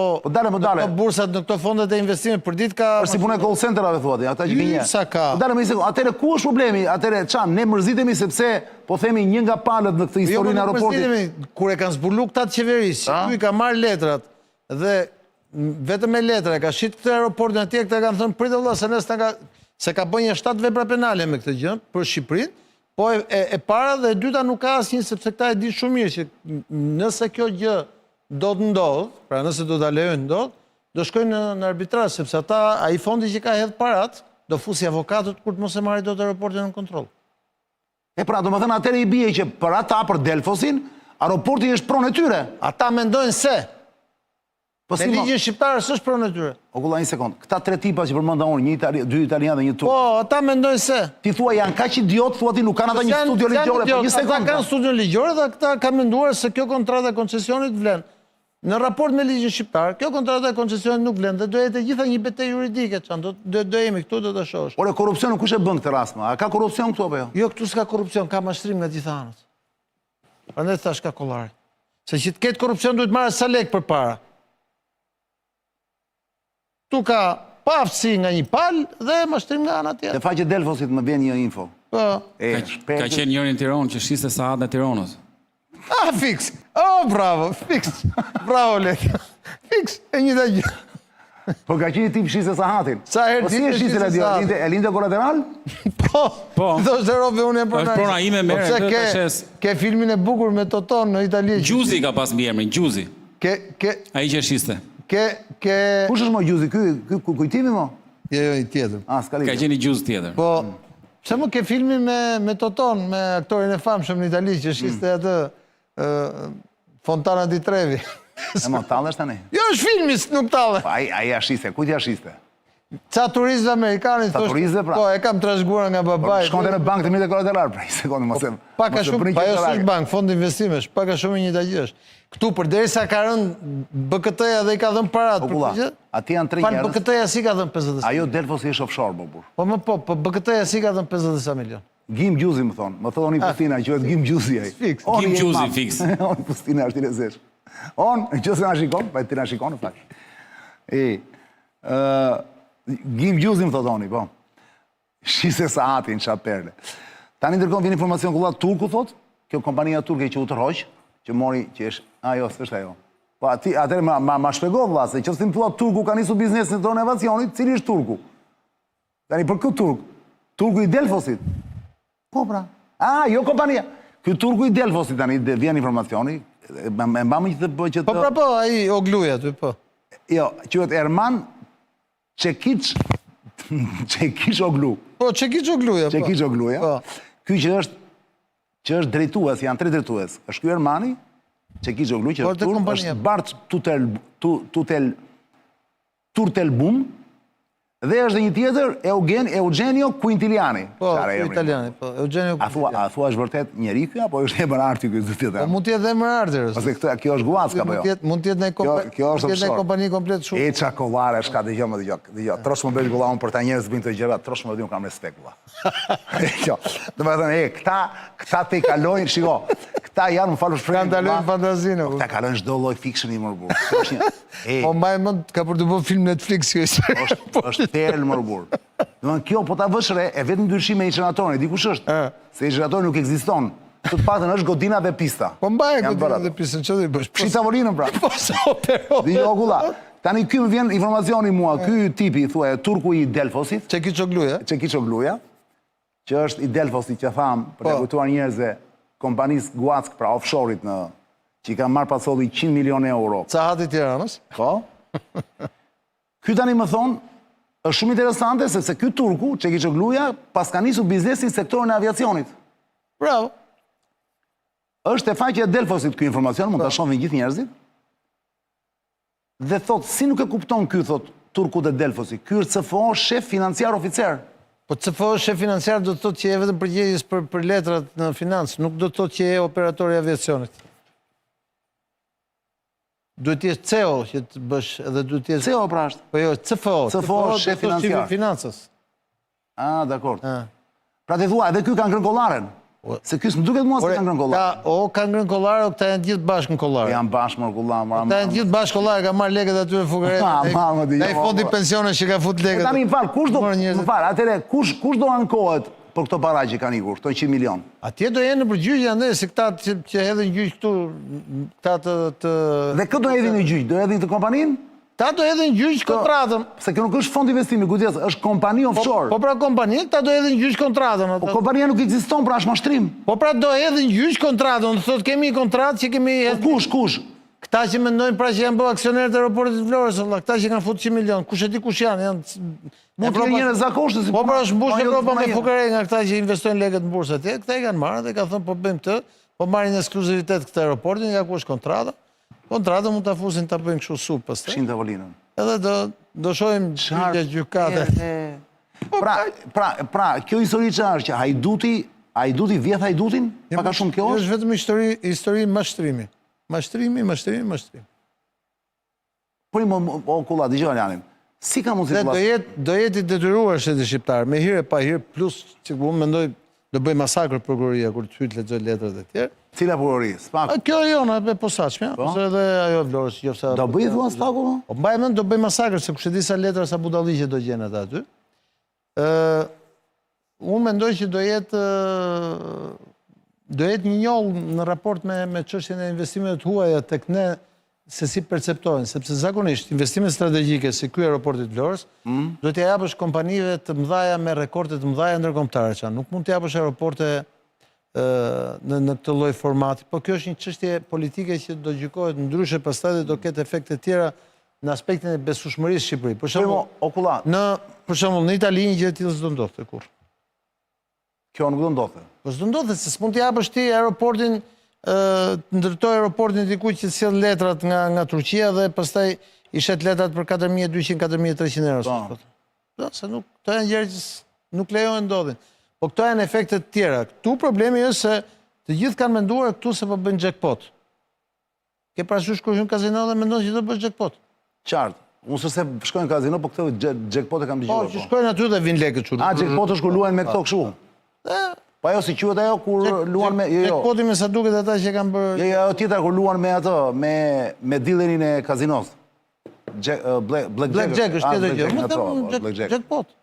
bursat, në këto fondet e investime, për ditë ka... Për si punë e call centerave thua ti, ata që vinje. Sa ka... Atere ku është problemi? Atere çan, ne mërzitemi sepse po themi një nga palët në këtë historinë e aeroportit. Kur e kanë zbulu këta të qeverisë, që i ka marrë letrat dhe vetëm me letra ka shit këtë aeroportin atje, këta kanë thënë pritë Allah se ka bënje 7 vepra penale me këtë gjë për Shqipërinë, po e para dhe e dyta nuk ka asnjë sepse këta e di shumë mirë që nëse kjo gjë do të ndodhë, pra nëse do ta lejojnë ndodhë, do shkojnë në arbitrazh sepse ai fondi që ka hedh parat do fusi avokatët kur të mos e marrë dot aeroportin në kontroll. Pra, do më thënë atëre i bie që për ata, për Delfosin, aeroporti është pronë e tyre. Ata mendojnë se. Me ligjin shqiptarë s'është pronë e tyre. O kulla, një sekundë. Këta 3 tipa që përmenda unë, 2 italianë dhe 1 turk. Po, ata mendojnë se. Ti thua janë kaq idiot, thua ti nuk kanë ata një studio ligjore, po një sekundë. Ata kanë studio ligjore dhe këta kanë menduar se kjo kontrata e koncesionit vlen. Në raport me ligjin shqiptar, kjo kontrata e koncesionit nuk vlen dhe do jetë gjitha një betejë juridike, do jemi këtu do ta shohësh. Ore, korrupsion kush e bën këtë rast më? A ka korrupsion këtu apo jo? Jo, këtu s'ka korrupsion, ka mashtrim nga gjitha anët. Prandaj thash ka kollare. Se që të ketë korrupsion duhet marrë sa lek përpara. Tu ka paftësi nga një palë dhe mashtrim nga ana tjetër. Në faqe Delfosit më vjen një info. Po. Ka qenë njëri në Tiranë që shiste sahat në Tiranës. Fiks. Bravo, fiks. Bravo, Lek. Fiks, e një të gjë. Po ka qenë tip shiste sahatin. Sa herë ti e shiste sahatin? E linde kolateral? Po. Do shtë robe unë e prona. është prona ime mere, të të shes. Ke filmin e bukur me Toton në Itali. Gjuzi ka pas mbi emrin, Gjuzi. A i që shiste. Kush është mo Gjuzi? Kujtimi mo? Jo, i tjetër. Ka qenë i Gjuz tjetër. Po, se më ke filmin me Toton, me aktorin e famshëm në Itali, që shiste atë Fontana di Trevi. E mo, talë është tani? Jo, është filmis, nuk talë. Aja shiste, kujtja shiste? Ca turistëve amerikanit, po, e kam trashguar nga babaj. Shkonte në bank të mite kolateral, pra, i sekundë, mos e... Paka shumë, pa jo s'është bank, fond investimesh, paka shumë një të gjësh. Këtu, për deri sa ka rënë BKT-ja dhe i ka dhënë parat. Po, kula, ati janë 3 njerëz. BKT-ja si ka dhënë 50 Ajo Delfosi është offshore, po, bur. Po, BKT-ja si ka dhënë 50 milion. Gjim Gjuzi, më thonë. Më thonë një Pustina, që është Gjim Gjuzi aj. Fiks. Gjim Gjuzi, fiks. Onë Pustina është i lezesh. Onë, që se nga shikon, pa e ti nga shikon, në fakt. Gjim Gjuzi, më thotë oni, po. Shise saatin, qa perle. Tani ndërkohë vjen informacion kullat turku, thot, kjo kompania turke që u tërhoq, që mori, që është, ajo, s'është ajo. Po, atëre ma shpego, vla, se që s'tim thua turku ka nisu biznesin të renovacionit, cili është turku? Tani për këtë turku? Turku i Delfosit? Po, pra. Jo kompania. Kjo turku i Delfosit, tani, vjen informacioni, e mbamë që të bëjë që të... Po, pra, po, aji ogluja, të po. Jo, qëhet Erman Çekiç Oglu. Po, Çekiç Ogluja, po. Çekiç Ogluja. Ky që është drejtues, janë 3 drejtues. Është ky Ermani, Çekiç Oglu, që është Bart Turtelbum, dhe është dhe një tjetër, Eugenio Quintiliani. Po, Quintiliani, po, Eugenio Quintiliani. A thua është vërtet njeri kjo, apo është emër arti kjo të tjetër? Po, mund tjetë dhe emër artërës. Pase kjo është Guacka, po jo? Mund tjetë në kompani komplet shumë. E qa kollare, shka dhe gjë më dhe gjë. Trosh më bëjt gula unë për ta njerës bëjnë të gjëra, trosh më dhe unë kam respekt gula. Dhe me thënë, këta te i kalojnë, shiko, këta janë më falë shprejnë. Kanë talojnë fantazinë. Këta kalojnë shdo loj fiction i mërbur. Po mbaj mund, ka për të bërë film Netflix kjo është perlë mërbur. Kjo, po ta vëshre, e vetë ndryshime i qenatorin, dikush është, se i qenatorin nuk eksiston. Të të patën është godina dhe pista. Po mbaj e godina dhe pistën, që dhe i bësh? Pshi tavolinën, pra. Po sa operove. Dhe jo, gula. Tani ky më vjen informacioni mua, ky tipi, thua, turku i Delfosit. Çekiç Ogluja. Çekiç Ogluja, që është i Delfosit, që thamë, për të kujtuar njerëzve, kompanisë Guack, pra offshore-it që i ka marrë pasolli 100 milion euro. Ca hati Tiranës? Po. Ky tani më thonë, është shumë interesante, sepse ky turku, Çekiçogluja, pas ka nisur biznesin sektorin e aviacionit. Bravo. Është e faqja e Delfosit ky informacion, mund ta shohin gjithë njerëzit. Dhe thot, si nuk e kupton ky, thot, turku të Delfosit, ky është CFO, shef financiar oficer. Po CFO shef financiar do të thotë që je vetëm përgjegjës për letrat në financë, nuk do të thotë që je operatori i aviacionit. Duhet të jesh CEO që të bësh edhe duhet të jesh CEO pra është. Po jo, CFO. CFO shef financiar. Financës. Ah, dakord. Pra të thua, edhe ky ka ngrënë kollaren. Se ky s'm duket mua se ka ngrënë kollaren. O ka ngrënë kollare, o këta janë gjithë bashkë në kollare. Janë bashkë më kollar. Këta janë gjithë bashkë kollare, ka marrë lekët aty në fukaret. Ai fondi pensione që ka fut lekët. Tani më fal, kush do? Më fal, atëre kush do ankohet për këto para që kanë ikur, këto 100 milion? Atje do jenë në përgjyqje andaj se këta që hedhin gjyq këtu, këta të Dhe këtë do hedhin në gjyq, do hedhin të kompaninë? Ta do hedhin gjyq kontratën. Se kjo nuk është fond investimi, kujdes, është kompani offshore. Po pra kompani, këta do hedhin gjyq kontratën. Po kompania nuk ekziston, pra është mashtrim. Po pra do hedhin gjyq kontratën, do thotë kemi kontratë që kemi Po kush? Këta që mendojnë pra që janë bërë aksionerët e aeroportit të Vlorës, këta që kanë futur 100 milion, kush e di kush janë? Mund të jenë zakonisht. Po pra është mbush Evropa me fukare nga këta që investojnë lekët në bursë atje, këta i kanë marrë dhe ka thënë po bëjmë këtë, po marrin ekskluzivitet këtë aeroportin, nga ku është kontrata. Kontrata mund ta fusin ta bëjnë kështu sup pastaj. Shin tavolinën. Edhe do shohim çfarë gjykate. Pra, kjo histori çfarë është që Hajduti vjedh Hajdutin? Pak a shumë kjo është? Është vetëm histori mashtrimi. Mashtrimi. Por o kulla, dëgjoj Janin. Si ka mundësi të do jetë i detyruar shteti shqiptar, me hir e pa hir, plus që unë mendoj do bëj masakër prokuroria kur të hyjë të lexoj letrat e tjerë. Cila prokurori? Spaku. Kjo jona e posaçme, ose edhe ajo Vlorës, qofse do bëj thua Spaku? Po mbaj mend do bëj masakër se kush e di sa letra sa budalliqe do gjen ata aty. Unë mendoj që do jetë një njollë në raport me çështjen e investimeve të huaja tek ne se si perceptojnë, sepse zakonisht investimet strategjike si ky aeroporti i Vlorës do t'ia japësh kompanive të mëdha me rekorde të mëdha ndërkombëtare çan. Nuk mund t'i japësh aeroporte në këtë lloj formati, po kjo është një çështje politike që do gjykohet ndryshe pastaj dhe do ketë efekte tjera në aspektin e besueshmërisë së Shqipërisë. Për shembull, në Itali një gjë e tillë s'do ndodhte kurrë. Kjo nuk do ndodhte. Po s'do ndodhte se s'mund t'i japësh ti aeroportin, ndërtoj aeroportin dikujt që sjell letrat nga Turqia dhe pastaj i shet letrat për 4200, 4300 euro. Po, se nuk këto janë gjëra që nuk lejohen ndodhin. Po këto janë efekte të tjera. Këtu problemi është se të gjithë kanë menduar këtu se po bëjnë jackpot. Ke parasysh kur hyn kazino dhe mendon që do bësh jackpot? Qartë. Unë se shkojnë në kazino, po këtë jackpot e kam dëgjuar. Po, që shkojnë aty dhe vinë lekët çu. Jackpot është kur luajnë me këto kështu. Po ajo si quhet ajo kur luan me jackpoti me sa duket ata që kanë bërë. Jo, ajo tjetra kur luan me ato, me dealerin e kazinos. Blackjack është tjetër gjë. Jackpot.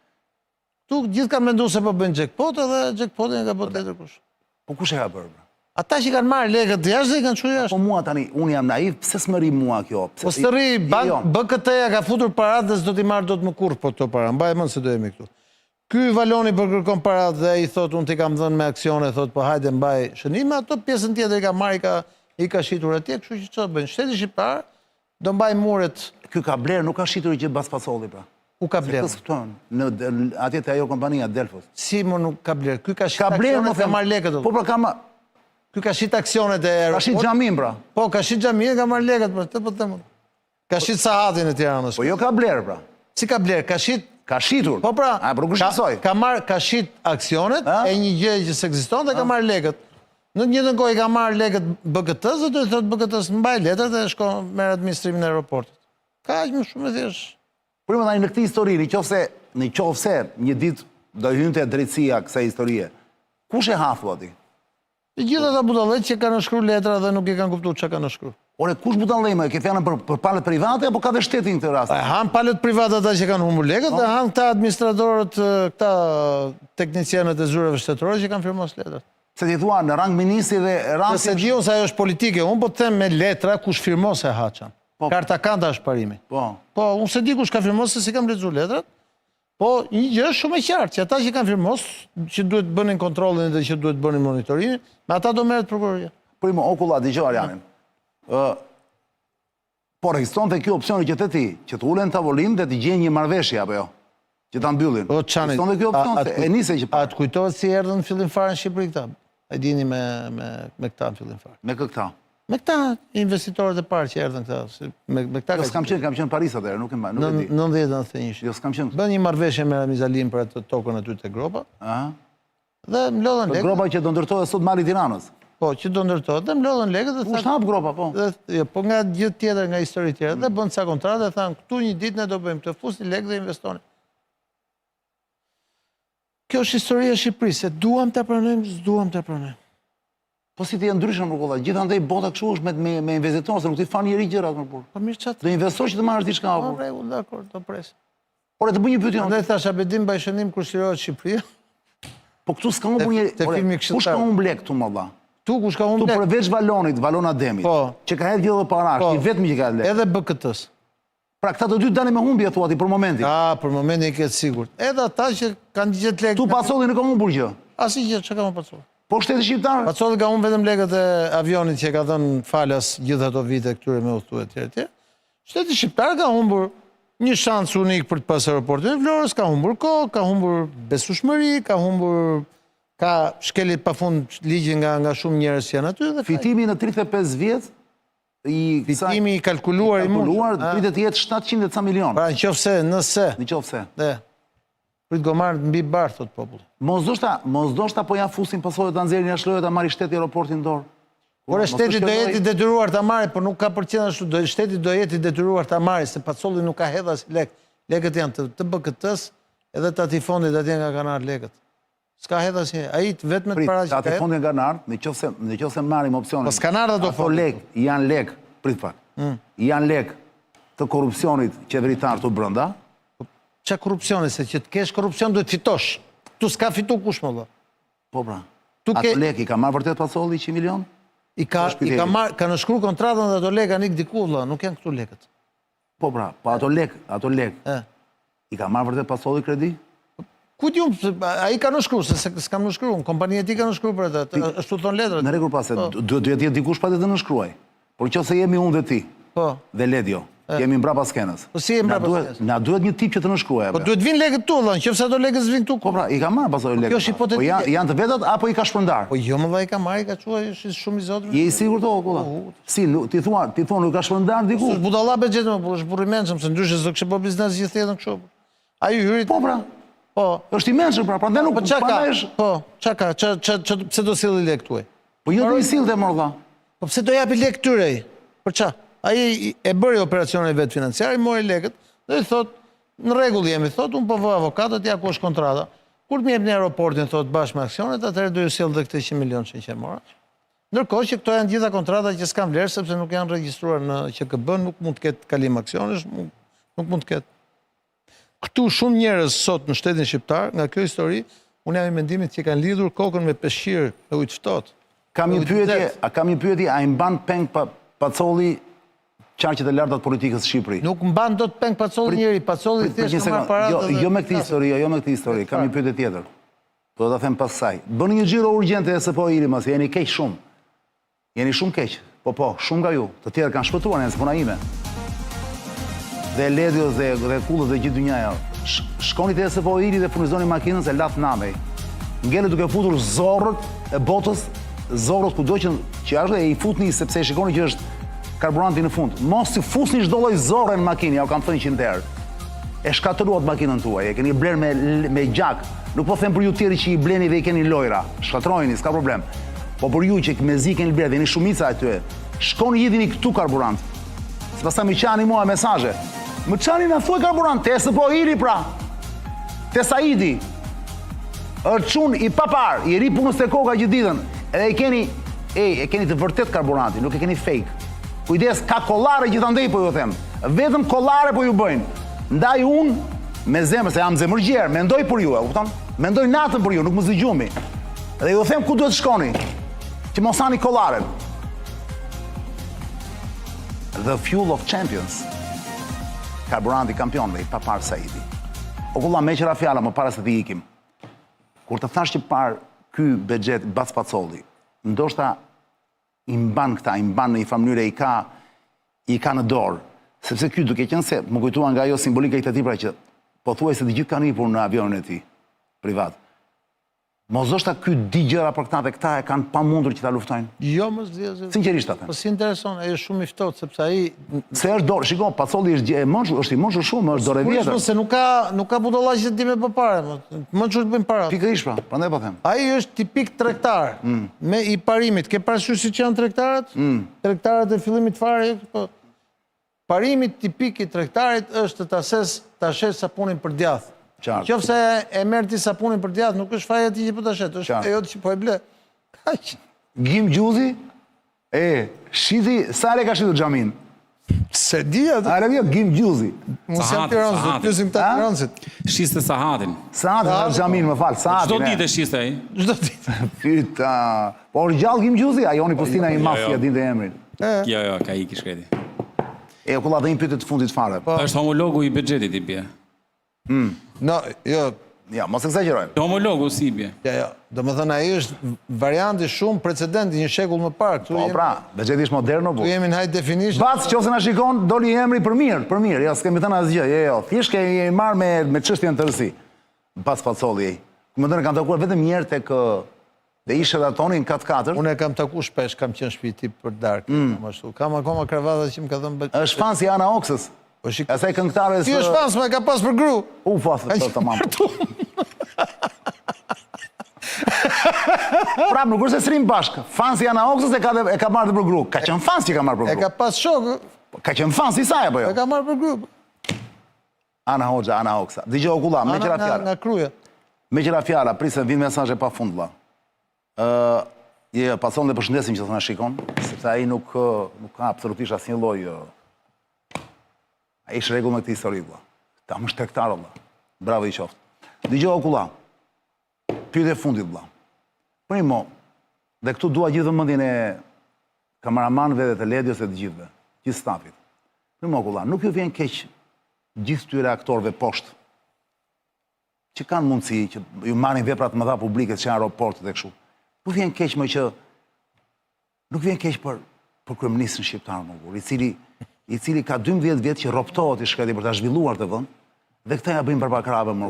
Tu gjithë kanë menduar se po bëjnë jackpot edhe jackpotin e ka bërë tjetër kush. Po kush e ka bërë? Ata që kanë marrë lekët jashtë dhe i kanë çuar jashtë. Po mua tani, unë jam naiv, pse s'më mua kjo? Po s'rri, BKT-ja ka futur paratë dhe s'do t'i marrë dot më kurrë po këto para. Mbaj mend se do jemi këtu. Ky Valoni për kërkon paratë dhe i thot unë t'i kam dhënë me aksione, thot po hajde mbaj shënime, ato pjesën tjetër i ka marrë, i ka shitur atje, kështu që çfarë bën? Shteti shqiptar do mbaj muret. Ky ka bler, nuk ka shitur gjë bas pasolli pra. U ka bler. Në atje te ajo kompania Delfos. Si më nuk ka bler? Ky ka shitur aksionet dhe marr lekët. Po pra ky ka shitur aksionet e aeroportit. Ka shitur xhamin pra. Po ka shitur xhamin, ka marr lekët pra, të po them. Ka shitur sahatin e Tiranës. Po jo ka bler pra. Si ka bler? Ka shitur. Po pra, ka shitur aksionet e një gjë që s'ekziston dhe ka marr lekët. Në të njëjtën kohë i ka marr lekët BKT-s dhe do të thotë BKT-s mbaj letrat dhe shkon merr administrimin e aeroportit. Ka aq më shumë thjesht. Prima tani në këtë histori, nëse një ditë do hynte drejtësia kësaj historie, kush e hafu aty? Të gjithë ata budallet që kanë shkruar letra dhe nuk e kanë kuptuar çka kanë shkruar. Ore, kush budallema? Ke fjalën për palët private apo ka dhe shteti në këtë rast? Han palët private ata që kanë humbur lekët dhe han këta administratorët, këta teknicianët e zyrave shtetërore që kanë firmos letrat. Se ti thua në rang ministri dhe rang... Se diun se ajo është politike, unë po të them me letra kush firmos e haçan. Karta kanta është parimi. Po, unë se di kush ka firmos se si kam lexuar letrat. Po, një gjë është shumë e qartë, që ata që kanë firmos, që duhet bënin kontrollin dhe që duhet bënin monitorimin, me ata do merret prokuroria. Primo, okulla, dëgjoj Janin. Por ekziston dhe kjo opcioni që të ti, që të ulen tavolin dhe të gjenë një marrëveshje apo jo, që ta mbyllin. Ekziston dhe kjo opcion, se e nise që pa. A të kujtohet si erdhën në fillim fare në Shqipëri këta? E dini me këta në fillim fare. Me këta? Me këta investitorët e parë që erdhën këta. Jo, s'kam qenë Paris atëherë, nuk e di. 90-91. Jo, s'kam qenë. Bën një marrëveshje me Ramizalin për atë tokën aty te Gropa. Dhe më lodhën lekët. Gropa që do ndërtohet sot mali Tiranës. Po, që do ndërtohet, dhe më lodhën lekët dhe thakë... Ushtë hapë Gropa, po? Po nga gjithë tjetër, nga histori tjetër, dhe bënë ca kontratë dhe thanë, këtu një ditë ne do bëjmë të fusni lekë dhe investoni. Kjo është historia Shqipërisë, se duam të pranojmë, s'duam të pranojmë. Po si të jenë ndryshëm rrukolla, gjithandej bota kështu është me investitorë, se nuk t'i fa njëri gjërat më burë. Po mirë qatë. Do investor që të marrë diçka më burë. Po rregull, dakor, do presë. Por e të bëj një pyetje. Andaj thash Abedim Bajshënim kur shtirohet Shqipëria. Po këtu s'ka humbur një... Kush ka humbur lek këtu më dha? Tu kush ka humbur lek? Tu përveç Valonit, Valon Ademit, që ka hedhë gjithë dhe parash, i vetëm që ka hedhë lek. Edhe BKT-s. Pra këta të dy dani me humbje thuati për momentin. Për momentin i këtë sigurt. Edhe ata që kanë gjetë lek. Tu Pacolli nuk ka humbur gjë. Asi gjë, që ka humbur Pacolli? Po shteti shqiptar? Pacolli ka humbur vetëm lekët e avionit që ka dhënë falas gjithë ato vite këtyre me udhëtu etj. Shteti shqiptar ka humbur një shans unik për të pas aeroportin e Vlorës, ka humbur kohë, ka humbur besueshmëri, ka humbur, ka shkelit pafund ligjin nga shumë njerëz që janë aty. Fitimi në 35 vjet, fitimi i kalkuluar i mund. Pritet të jetë 700 ca milion. Pra nëse. Nëse. Prit gomar mbi bar, thot populli. Mos doshta po ja fusin pasojë ta nxjerrin jashtë ta marrë shteti aeroportin dorë. Por shteti do jetë i detyruar ta marrë, por nuk ka përqendër ashtu, shteti do jetë i detyruar ta marrë, se Pacolli nuk ka hedhur as lek. Lekët janë të BKT-s edhe të Atifondit atje nga kanë ardhur lekët. S'ka hedhur asnjë. Ai vetëm të paraqit. Atifondit nga kanë ardhur, nëse marrim opsionin. Po s'kan ardhur ato fond. Lek janë lek, prit pak. Janë lek të korrupsionit qeveritar këtu brenda. Qa korrupsioni, se që të kesh korrupsion duhet fitosh. Tu s'ka fitu kush më dhe. Po pra. Ato lek i ka marrë vërtet Pacolli 100 milion? I ka nëshkru kontratën dhe ato lek anik diku, nuk janë këtu lekët. Po pra, po ato lek, i ka marrë vërtet Pacolli kredi? Ku t'jum, a i ka nëshkru, se s'kam nëshkru, kompania ti ka nëshkru për atë, është të thonë letrët. Në rregull pas, duhet jetë dikush pa të nëshkruaj. Por që se jemi unë dhe ti, dhe Ledio, jemi mbrapa skenës. Po si jemi mbrapa skenës? Na duhet një tip që të nëshkruaj. Po duhet vinë lekët tu, dhe në qëfëse ato lekët s'vinë tu. Po pra, i ka marrë Pacolli lekët. Kjo është hipotetik. Po janë të vetat, apo i ka shpërndar? Po jo më dha i ka marrë, i ka qua, është shumë i zotë. Je i sigur të okulla? Si, ti thua nuk ka shpërndar diku? Është budalla begjetë më, është burri menshëm, se ndryshe zë kështë po biznes gjithë jetën kështu. A ju hyrit? Po pra. Po. Është i menshëm pra, prandaj nuk Po, qa ka? Pse do silli lek tuaj? Po jo do i sillte morlla. Po pse do japi lek këtyre? Për qa? Ai e bëri operacionin vetë financiar, i mori lekët dhe i thot, në rregull jemi, thot, unë po vë avokatët, ja ku është kontrata. Kur më jep në aeroportin, thot, bashkë me aksionet, atëherë do ju sjell dhe këtë 100 milion që mora. Ndërkohë që këto janë gjitha kontrata që s'kan vlerë, sepse nuk janë regjistruar në QKB, nuk mund të ketë kalim aksionesh, nuk mund të ketë. Këtu shumë njerëz sot në shtetin shqiptar, nga kjo histori, unë jam i mendimit që kanë lidhur kokën me peshqir, me ujë të ftohtë. Kam një pyetje, a i mban peng Pacolli qarqet e lartat politikës Shqipëri? Nuk mban do të peng Pacolli njëri, Pacolli thjesht në marrë paratë. Jo me këtë histori, kam një pyetje tjetër. Po do ta them pas saj. Bëni një xhiro urgjente e SPO Iri, mos jeni keq shumë. Jeni shumë keq. Po, shumë nga ju. Të tjerë kanë shpëtuar në puna ime. Dhe Ledio dhe Kullës dhe gjithë dynjaja. Shkoni te SPO Iri dhe furnizoni makinën se lat namej. Ngele duke futur zorrët e botës, zorrët kudo që është e i futni sepse shikoni që është karburanti në fund. Mos si fusni çdo lloj zorre në makinë, ja u kam thënë 100 herë. E shkatëruat makinën tuaj, e keni bler me gjak. Nuk po them për ju tjerë që i bleni dhe i keni lojra. Shkatrojeni, s'ka problem. Po për ju që me zi keni bler dhe jeni shumica aty. Shkoni hidhini këtu karburant. Se pastaj më qani mua mesazhe. Më qani na thuaj karburant, te SPO Iri pra. Te Saidi. Çun i papar, i ri punës te koka gjithë ditën. Edhe e keni të vërtet karburanti, nuk e keni fake. Kujdes, ka kollare gjithandej po ju them. Vetëm kollare po ju bëjnë. Ndaj unë me zemër, se jam zemërgjer, mendoj për ju, e kupton? Mendoj natën për ju, nuk më zgjumi. Dhe ju them ku duhet shkoni. Që mos hani kollaren. The fuel of champions. Karburanti kampionëve i papar Saidi. O kulla me qëra fjala më para se të ikim. Kur të thash që par ky bexhet Bac Pacolli, ndoshta i mban këta, i mban në një familje i ka në dorë. Sepse ky duke qenë se më kujtua nga ajo simbolika i këtij pra që pothuajse të gjithë kanë hipur në avionin e tij privat. Mos është ky di gjëra për këta dhe këta e kanë pamundur që ta luftojnë. Jo, mos di. Sinqerisht atë. Po si intereson, ai është shumë i ftohtë sepse ai se është dorë, shikoj, Pacolli është i moshur shumë, është dorë e vjetër. Se nuk ka budollaqe që ti me përpara, më çu të bëjmë para. Pikërisht pra, prandaj po them. Ai është tipik tregtar, me i parimit. Ke parasysh si janë tregtarët? Tregtarët e fillimit fare, po parimi tipik i tregtarit është ta shes sapunin për djath. Qofse e merr ti sapunin për djath, nuk është faja ti që po ta shet, është ajo që po e ble. Gim Gjuzi, shiti, sa ka shitur xhamin? Se di atë. A revjo Gim Gjuzi. Mos jam Tiranë, do të pyesim këta Tiranësit. Shiste Sahatin. Sahatin, xhamin, më fal, Sahatin. Çdo ditë shiste ai. Çdo ditë. Pyta. Po gjallë Gim Gjuzi, ajo oni postina i mafia dinte emrin. Jo, ka iki shkreti. Kulla dhe një pyetje të fundit fare. Është homologu i buxhetit i bie. No, jo. Ja, mos eksagerojmë. Homologu si bie. Jo. Domethënë ai është varianti shumë precedenti një shekull më parë. Po pra, buxheti është modern apo? Tu jemi në high definition. Bac, nëse na shikon, doli emri për mirë. Ja, s'kemi thënë asgjë. Jo. Thjesht ke marr me çështjen të rësi. Bac Pacolli. Mendon kanë takuar vetëm një herë tek dhe ishte atonin 4-4. Unë e kam taku shpesh, kam qenë shtëpi tip për darkë. Kam akoma kravatat që më ka dhënë. Është fan si Ana Oksës. Asaj këngëtare. Ti është fan, më ka pas për gru. Tamam. Pra, nuk është se srim bashkë. Fan si Ana Oksës e ka marrë për gru. Ka qenë fan si ka marrë për gru. E ka pas shokë. Ka qenë fan si saj apo jo? E ka marrë për gru. Ana Hoxha, Ana Oksa. Dëgjoj okulla, me qira fjala. Nga Kruja. Me qira fjala, prisë vin mesazhe pa fund vlla. Pason dhe përshëndesim që të na shikon, sepse ai nuk ka absolutisht asnjë lloj. Ai është rregull me këtë histori vlla. Ta më shtrektar vlla. Bravo i qoftë. Dëgjoj okulla. Pyetje fundit vlla. Primo, dhe këtu dua gjithë vëmendjen e kameramanëve dhe të Ledios dhe të gjithëve, gjithë stafit. Primo okulla, nuk ju vjen keq gjithë këtyre aktorëve poshtë që kanë mundësi që ju marrin vepra të mëdha publike që janë aeroportet e kështu. Nuk vjen keq më që nuk vjen keq për kryeministin shqiptar më i cili ka 12 vjet që rroptohet i shkreti për ta zhvilluar të vend dhe këta ja bëjnë barbakrave më.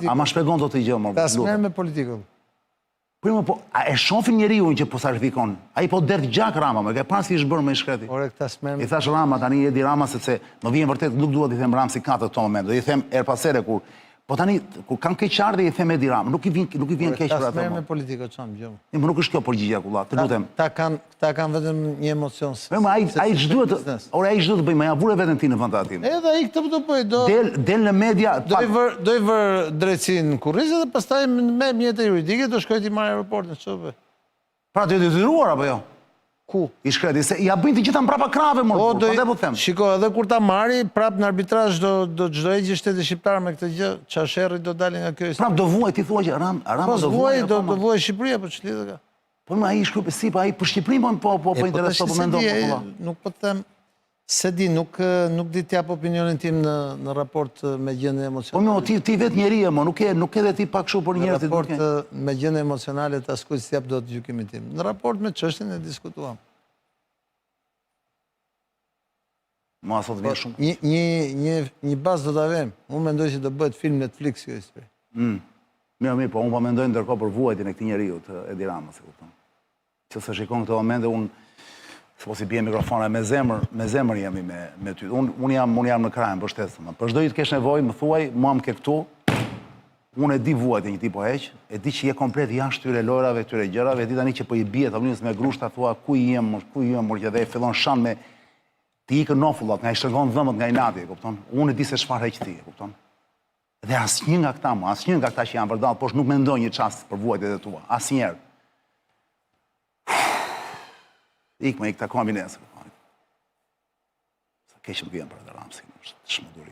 A ma shpjegon dot të gjë më. Ta smer me politikën. Primo po a e shohin njeriu që po sakrifikon. Ai po derdh gjak Rama, më ka pas si është bërë me shkreti. Ore këta smer. I thash Rama tani Edi Rama sepse më vjen vërtet nuk dua të them Ramsi katë këto moment. Do i them er pas here kur po tani, kur kam keqardhje i them Edi Rama, nuk i vjen keq për atë. Ta smer me politikë, çam gjë. Nuk është kjo përgjigje kulla, të lutem. Ta kanë vetëm një emocion. Ai ç'duhet të bëj, më ja vure veten ti në vend të atij. Edhe ai këtë do bëj, del në media. Do i vër drejtësinë kurrizë dhe pastaj me mjete juridike do shkoj ti marr aeroportin, ç'o bëj. Pra do të detyruar apo jo? Ku? I shkreti, se ja bëjnë të gjitha mbrapa krave, prandaj po them. Shiko, edhe kur ta marri, prap në arbitrazh do çdo gjë shteti shqiptar me këtë gjë, çasherri do dalin nga kjo histori. Prap do vuaj, ti thua që Rama do vuaj, do vuaj Shqipëria, po ç'lidhë ka? Po më ai shkruaj si pa ai për Shqipërinë po intereson po mendon po. Nuk po them se di, nuk di t'jap opinionin tim në raport me gjendjen emocionale. Po ti vetë njeri nuk ke dhe ti pak kështu për njerëzit. Në raport me gjendjen emocionale të askujt s'jap dot gjykimin tim. Në raport me çështjen e diskutuam. Ma sot vjen shumë. Një bazë do ta vëm. Unë mendoj se do bëhet film Netflix kjo histori. Mirë, po unë po mendoj ndërkohë për vuajtjen e këtij njeriu të Edi Ramës, e kupton. Që se shikon këto momente unë s'po si bie mikrofona me zemër jemi me ty. Unë jam në krajën, mbështetëm. Për çdo gjë të kesh nevojë, më thuaj, mua më ke këtu. Unë e di vuajtjen një tip po heq, e di që je komplet jashtë këtyre lojrave, këtyre gjërave, e di tani që po i bie tavulinës me grushta, thua ku jem, që dhe fillon shan me ti ikën nofullat, nga i shërgon dhëmët nga i nati, e kupton? Unë e di se çfarë heq ti, e kupton? Dhe asnjë nga këta që janë vërdall, poshtë nuk mendoj një çast për vuajtjet e tua, asnjëherë. Ik me ik takon binesë. Sa keq më vjen për atë Ramsin, është çmëduri.